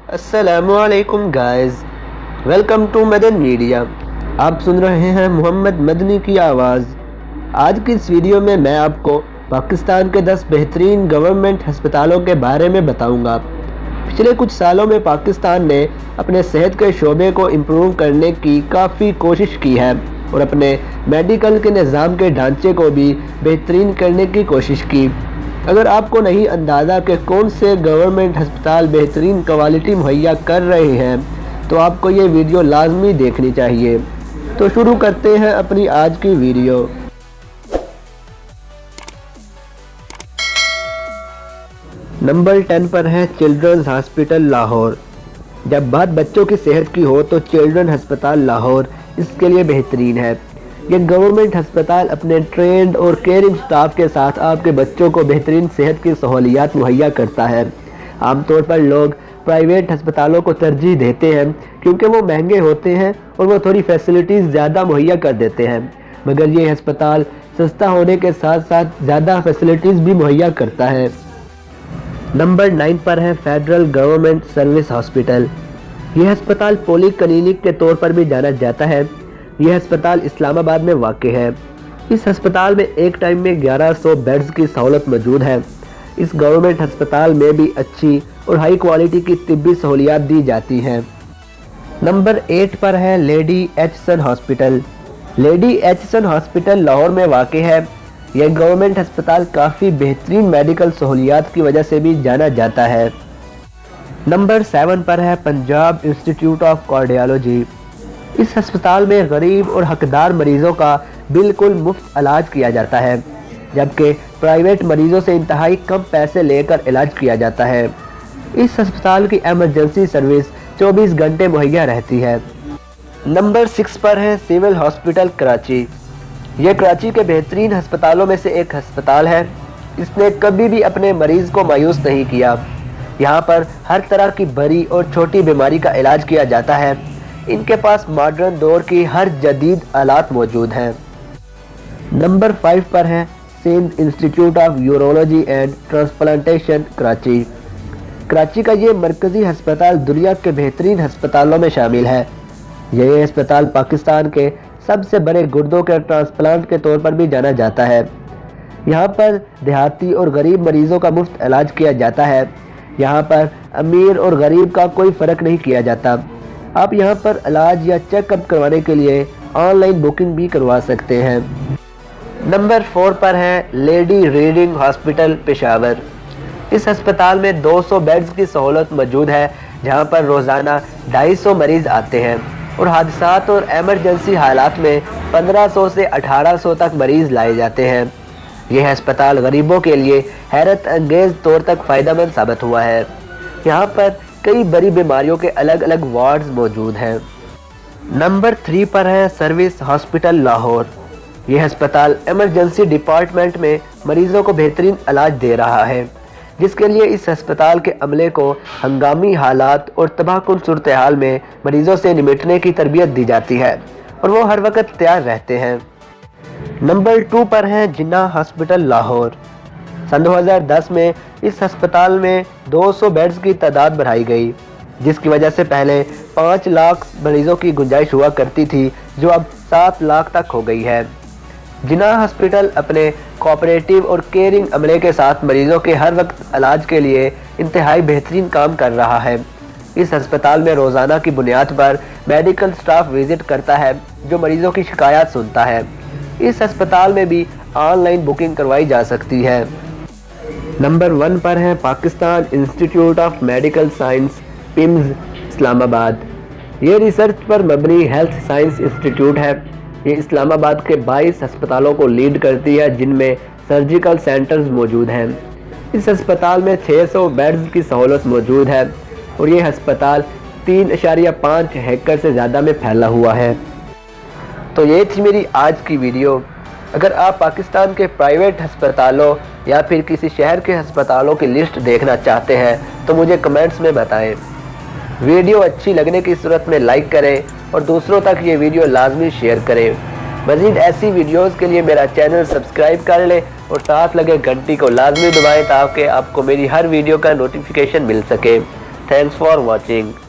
अस्सलामुअलैकुम guys, welcome to Madan media. आप सुन रहे हैं मोहम्मद मदनी की आवाज़। आज की इस वीडियो में मैं आपको पाकिस्तान के 10 बेहतरीन गवर्नमेंट हस्पतालों के बारे में बताऊंगा। पिछले कुछ सालों में पाकिस्तान ने अपने सेहत के शोबे को इम्प्रूव करने की काफ़ी कोशिश की है और अपने मेडिकल के निज़ाम के ढांचे को भी बेहतरीन करने की कोशिश की। अगर आपको नहीं अंदाज़ा कि कौन से गवर्नमेंट हस्पताल बेहतरीन क्वालिटी मुहैया कर रहे हैं तो आपको ये वीडियो लाजमी देखनी चाहिए। तो शुरू करते हैं अपनी आज की वीडियो। नंबर 10 पर है चिल्ड्रंस हॉस्पिटल लाहौर। जब बात बच्चों की सेहत की हो तो चिल्ड्रन हस्पताल लाहौर इसके लिए बेहतरीन है। ये गवर्नमेंट हस्पताल अपने ट्रेंड और केयरिंग स्टाफ के साथ आपके बच्चों को बेहतरीन सेहत की सहूलियात मुहैया करता है। आमतौर पर लोग प्राइवेट हस्पतालों को तरजीह देते हैं क्योंकि वो महंगे होते हैं और वो थोड़ी फैसिलिटीज़ ज़्यादा मुहैया कर देते हैं, मगर ये अस्पताल सस्ता होने के साथ साथ ज़्यादा फैसिलिटीज़ भी मुहैया करता है। नंबर 9 पर है फेडरल गवर्नमेंट सर्विस हॉस्पिटल। यह अस्पताल पॉली क्लिनिक के तौर पर भी जाना जाता है। यह अस्पताल इस्लामाबाद में वाक़ है। इस अस्पताल में एक टाइम में 1100 बेड्स की सहूलत मौजूद है। इस गवर्नमेंट अस्पताल में भी अच्छी और हाई क्वालिटी की तिब्बी सहूलियात दी जाती हैं। नंबर 8 पर है lady Acheson hospital. Lady Acheson hospital Lahore में वाक़ है। यह गवर्नमेंट अस्पताल काफ़ी बेहतरीन मेडिकल सहूलियात की वजह से भी जाना जाता है। नंबर 7 पर है पंजाब इंस्टीट्यूट ऑफ कार्डियोलॉजी। इस अस्पताल में गरीब और हकदार मरीज़ों का बिल्कुल मुफ्त इलाज किया जाता है, जबकि प्राइवेट मरीज़ों से इंतहाई कम पैसे लेकर इलाज किया जाता है। इस अस्पताल की एमरजेंसी सर्विस 24 घंटे मुहैया रहती है। नंबर 6 पर है सिविल हॉस्पिटल कराची। यह कराची के बेहतरीन अस्पतालों में से एक अस्पताल है। इसने कभी भी अपने मरीज़ को मायूस नहीं किया। यहाँ पर हर तरह की बड़ी और छोटी बीमारी का इलाज किया जाता है। इनके पास मॉडर्न दौर की हर जदीद आलात मौजूद हैं। नंबर 5 पर है Sindh institute of urology and transplantation Karachi. Karachi का ये मरकज़ी अस्पताल दुनिया के बेहतरीन अस्पतालों में शामिल है। यह अस्पताल पाकिस्तान के सबसे बड़े गुर्दों के ट्रांसप्लांट के तौर पर भी जाना जाता है। यहाँ पर देहाती और गरीब मरीज़ों का मुफ्त इलाज किया जाता है। यहाँ पर अमीर और गरीब का कोई फ़र्क नहीं किया जाता। आप यहाँ पर इलाज या चेकअप करवाने के लिए ऑनलाइन बुकिंग भी करवा सकते हैं। नंबर 4 पर है लेडी रीडिंग हॉस्पिटल पेशावर। इस अस्पताल में 200 बेड्स की सहूलत मौजूद है, जहाँ पर रोज़ाना 250 मरीज़ आते हैं और हादसात और एमरजेंसी हालात में 1500 से 1800 तक मरीज़ लाए जाते हैं। यह अस्पताल गरीबों के लिए हैरत अंगेज़ तौर तक फ़ायदेमंद साबित हुआ है। यहाँ पर कई बड़ी बीमारियों के अलग अलग वार्ड्स मौजूद हैं। नंबर 3 पर है सर्विस हॉस्पिटल लाहौर। यह अस्पताल एमरजेंसी डिपार्टमेंट में मरीज़ों को बेहतरीन इलाज दे रहा है, जिसके लिए इस अस्पताल के अमले को हंगामी हालात और तबाहकुन सूरत हाल में मरीज़ों से निपटने की तरबियत दी जाती है और वो हर वक्त तैयार रहते हैं। नंबर 2 पर है जिन्ना हॉस्पिटल लाहौर। सन 2010 में इस अस्पताल में 200 बेड्स की तादाद बढ़ाई गई, जिसकी वजह से पहले 5 लाख मरीज़ों की गुंजाइश हुआ करती थी, जो अब 7 लाख तक हो गई है। जिन्ना हॉस्पिटल अपने कोऑपरेटिव और केयरिंग अमले के साथ मरीज़ों के हर वक्त इलाज के लिए इंतहाई बेहतरीन काम कर रहा है। इस अस्पताल में रोज़ाना की बुनियाद पर मेडिकल स्टाफ विज़िट करता है, जो मरीज़ों की शिकायत सुनता है। इस अस्पताल में भी ऑनलाइन बुकिंग करवाई जा सकती है। नंबर 1 पर है Pakistan institute of medical science PIMS Islamabad. ये रिसर्च पर मबनी हेल्थ साइंस इंस्टीट्यूट है। ये इस्लामाबाद के 22 अस्पतालों को लीड करती है, जिनमें सर्जिकल सेंटर्स मौजूद हैं। इस अस्पताल में 600 बेड्स की सहूलत मौजूद है और ये अस्पताल 3.5 एकड़ से ज़्यादा में फैला हुआ है। तो ये थी मेरी आज की वीडियो। अगर आप पाकिस्तान के प्राइवेट अस्पतालों या फिर किसी शहर के अस्पतालों की लिस्ट देखना चाहते हैं तो मुझे कमेंट्स में बताएं। वीडियो अच्छी लगने की सूरत में लाइक करें और दूसरों तक ये वीडियो लाजमी शेयर करें। मज़ीद ऐसी वीडियोस के लिए मेरा चैनल सब्सक्राइब कर लें और साथ लगे घंटी को लाजमी दबाएं ताकि आपको मेरी हर वीडियो का नोटिफिकेशन मिल सके। Thanks for watching.